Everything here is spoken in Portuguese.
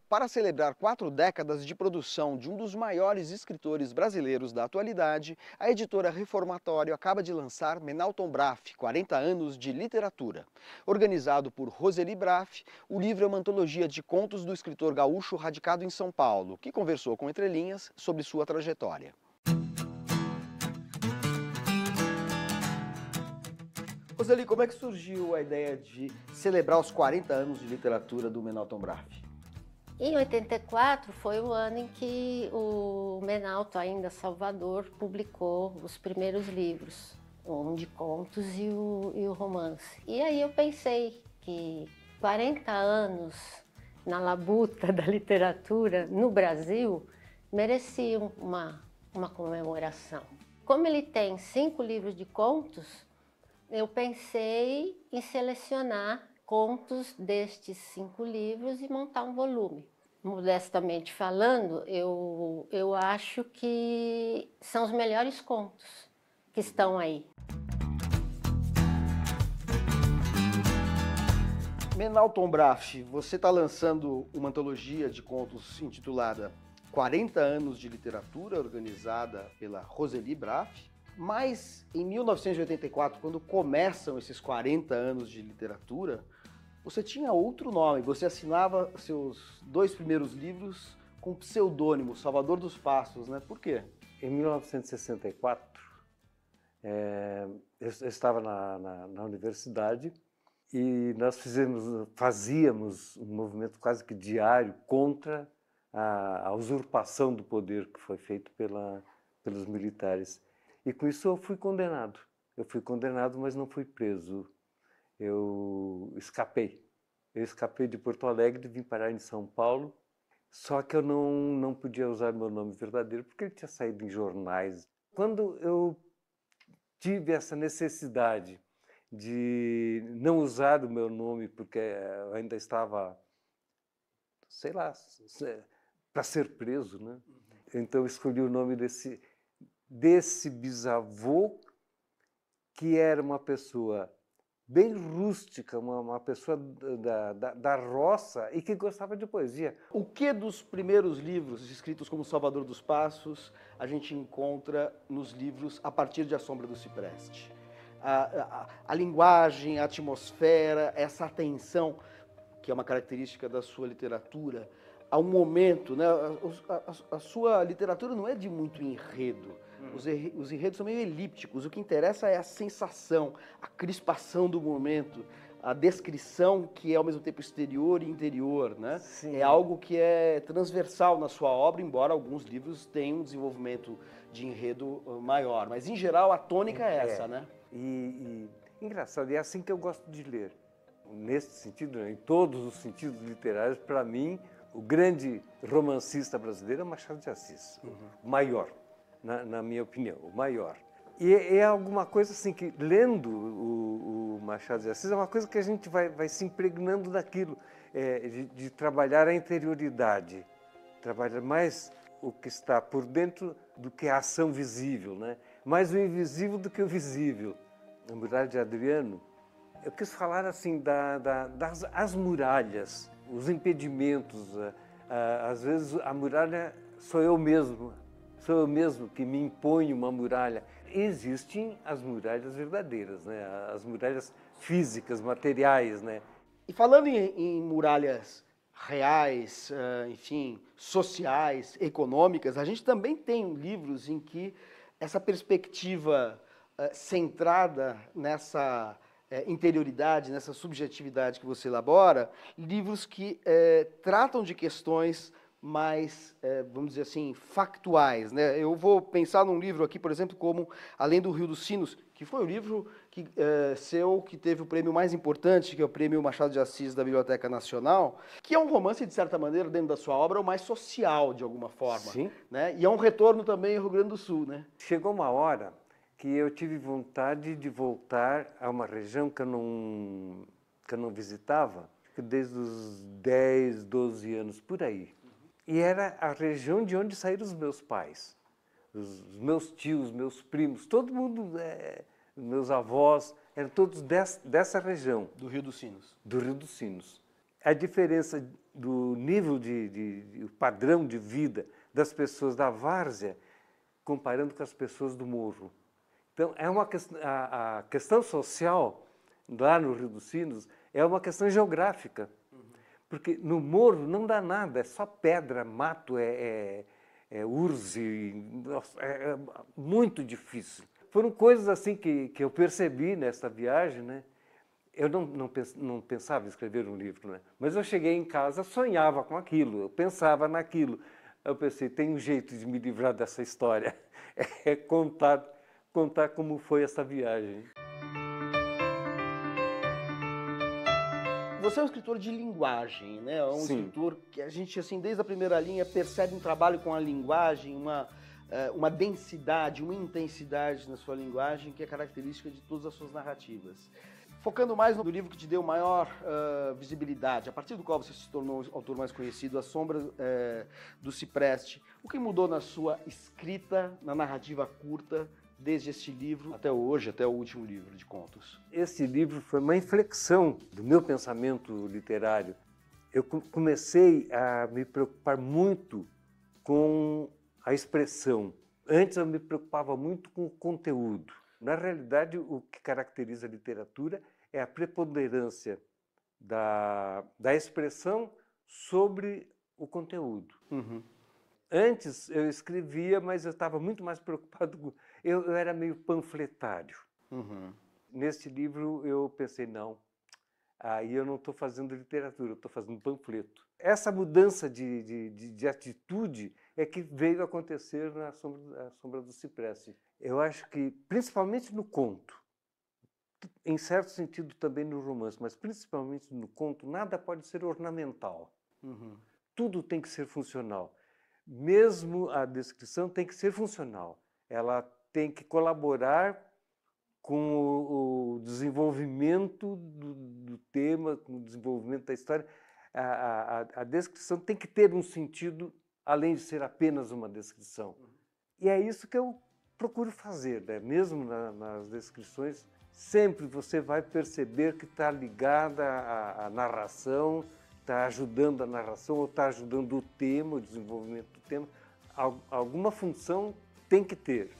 Para celebrar 4 décadas de produção de um dos maiores escritores brasileiros da atualidade, a editora Reformatório acaba de lançar Menalton Braff, 40 anos de literatura. Organizado por Roseli Braff, o livro é uma antologia de contos do escritor gaúcho radicado em São Paulo, que conversou com Entre Linhas sobre sua trajetória. Roseli, como é que surgiu a ideia de celebrar os 40 anos de literatura do Menalton Braff? Em 84 foi o ano em que o Menalton, ainda Salvador, publicou os primeiros livros, um de contos e o romance. E aí eu pensei que 40 anos na labuta da literatura no Brasil mereciam uma comemoração. Como ele tem 5 livros de contos, eu pensei em selecionar contos destes 5 livros e montar um volume. Modestamente falando, eu acho que são os melhores contos que estão aí. Menalton Braff, você está lançando uma antologia de contos intitulada 40 anos de literatura, organizada pela Roseli Braff, mas em 1984, quando começam esses 40 anos de literatura, você tinha outro nome, você assinava seus 2 primeiros livros com pseudônimo, Salvador dos Passos, né? Por quê? Em 1964, eu estava na universidade e nós fazíamos um movimento quase que diário contra a usurpação do poder que foi feito pelos militares. E com isso eu fui condenado. Eu fui condenado, mas não fui preso. Eu escapei. Eu escapei de Porto Alegre e vim parar em São Paulo, só que eu não podia usar meu nome verdadeiro porque ele tinha saído em jornais. Quando eu tive essa necessidade de não usar o meu nome porque eu ainda estava, sei lá, para ser preso, né? Então eu escolhi o nome desse bisavô, que era uma pessoa bem rústica, uma pessoa da roça e que gostava de poesia. O que dos primeiros livros escritos como Salvador dos Passos a gente encontra nos livros A Partir de A Sombra do Cipreste? A linguagem, a atmosfera, essa atenção, que é uma característica da sua literatura, a um momento, né? A sua literatura não é de muito enredo. Os enredos são meio elípticos. O que interessa é a sensação, a crispação do momento, a descrição que é ao mesmo tempo exterior e interior, né? Sim. É algo que é transversal na sua obra, embora alguns livros tenham um desenvolvimento de enredo maior. Mas, em geral, a tônica é essa, né? Engraçado, é assim que eu gosto de ler. Nesse sentido, em todos os sentidos literários, para mim, o grande romancista brasileiro é Machado de Assis, o maior, na minha opinião, o maior. E é alguma coisa assim que, lendo o Machado de Assis, é uma coisa que a gente vai se impregnando daquilo, de trabalhar a interioridade, trabalhar mais o que está por dentro do que a ação visível, né? Mais o invisível do que o visível. Na Muralha de Adriano, eu quis falar assim das muralhas, os impedimentos. Às vezes a muralha sou eu mesmo que me imponho uma muralha. Existem as muralhas verdadeiras, né? As muralhas físicas, materiais, né? E falando em muralhas reais, enfim, sociais, econômicas, a gente também tem livros em que essa perspectiva centrada nessa interioridade, nessa subjetividade que você elabora, livros que tratam de questões mais, vamos dizer assim, factuais, né? Eu vou pensar num livro aqui, por exemplo, como Além do Rio dos Sinos, que foi o livro que teve o prêmio mais importante, que é o Prêmio Machado de Assis da Biblioteca Nacional, que é um romance, de certa maneira, dentro da sua obra, o mais social, de alguma forma. Sim. Né? E é um retorno também ao Rio Grande do Sul, né? Chegou uma hora que eu tive vontade de voltar a uma região que eu não visitava desde os 10, 12 anos, por aí. E era a região de onde saíram os meus pais, os meus tios, meus primos, todo mundo, meus avós, eram todos dessa região. Do Rio dos Sinos. Do Rio dos Sinos. A diferença do nível o padrão de vida das pessoas da várzea comparando com as pessoas do morro. Então, a questão social lá no Rio dos Sinos é uma questão geográfica, porque no morro não dá nada, é só pedra, mato, urze, é muito difícil. Foram coisas assim que eu percebi nessa viagem, né? Eu não pensava em escrever um livro, né? Mas eu cheguei em casa, sonhava com aquilo, eu pensava naquilo. Eu pensei, tem um jeito de me livrar dessa história, é contar como foi essa viagem. Você é um escritor de linguagem, né? É um Sim. escritor que a gente, assim, desde a primeira linha, percebe um trabalho com a linguagem, uma densidade, uma intensidade na sua linguagem que é característica de todas as suas narrativas. Focando mais no livro que te deu maior visibilidade, a partir do qual você se tornou o autor mais conhecido, A Sombra do Cipreste, o que mudou na sua escrita, na narrativa curta, desde este livro até hoje, até o último livro de contos? Esse livro foi uma inflexão do meu pensamento literário. Eu comecei a me preocupar muito com a expressão. Antes eu me preocupava muito com o conteúdo. Na realidade, o que caracteriza a literatura é a preponderância da expressão sobre o conteúdo. Uhum. Antes eu escrevia, mas eu estava muito mais preocupado com... Eu era meio panfletário. Uhum. Neste livro eu pensei, não, aí eu não estou fazendo literatura, eu estou fazendo panfleto. Essa mudança de atitude é que veio acontecer na Sombra do Cipreste. Eu acho que, principalmente no conto, em certo sentido também no romance, mas principalmente no conto, nada pode ser ornamental. Uhum. Tudo tem que ser funcional. Mesmo a descrição tem que ser funcional. Ela tem que colaborar com o desenvolvimento do tema, com o desenvolvimento da história. A descrição tem que ter um sentido, além de ser apenas uma descrição. E é isso que eu procuro fazer, né? Mesmo nas descrições, sempre você vai perceber que está ligada à narração, está ajudando a narração ou está ajudando o tema, o desenvolvimento do tema. Alguma função tem que ter.